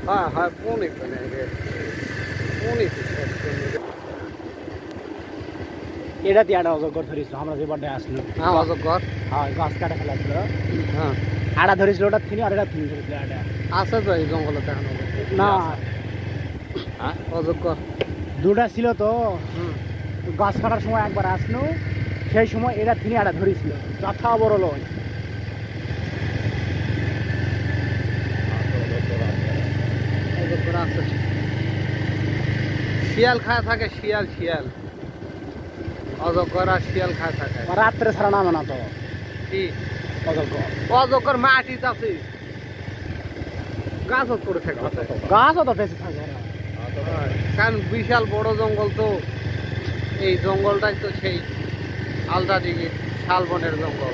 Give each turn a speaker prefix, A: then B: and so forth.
A: হ্যাঁ হ্যাঁ পুনি পুনি
B: এটা দিয়ে একটা অজগর ধরেছিল আমরা যে বাড্ডে আসলো।
A: হ্যাঁ অজগর
B: হ্যাঁ গাছ কাটা ফেলাছিল।
A: হ্যাঁ
B: আড়া ধরেছিল ওটা থিনি আর এটা থিনি ধরেছিল আড়া।
A: আছে তো এই জঙ্গলে দেখানো
B: না
A: অজগর
B: দুটা ছিল তো
A: হুম
B: গাছ কাটার সময় একবার আসলো সেই সময় এরা থিনি আড়া ধরেছিল যথা বড় লয়।
A: অজগর আছে শিয়াল খায় থাকে শিয়াল শিয়াল অজগর আর শিয়াল খায় থাকে
B: রাত্রে ছাড়া নামে না তো
A: কি
B: অজগর।
A: অজগর মাটিতে আছে গাছ করে থাকে
B: গাছও তো বেশি থাকে না।
A: কারণ বিশাল বড় জঙ্গল তো এই জঙ্গলটাই তো সেই আলদা দিঘির শালবনের জঙ্গল।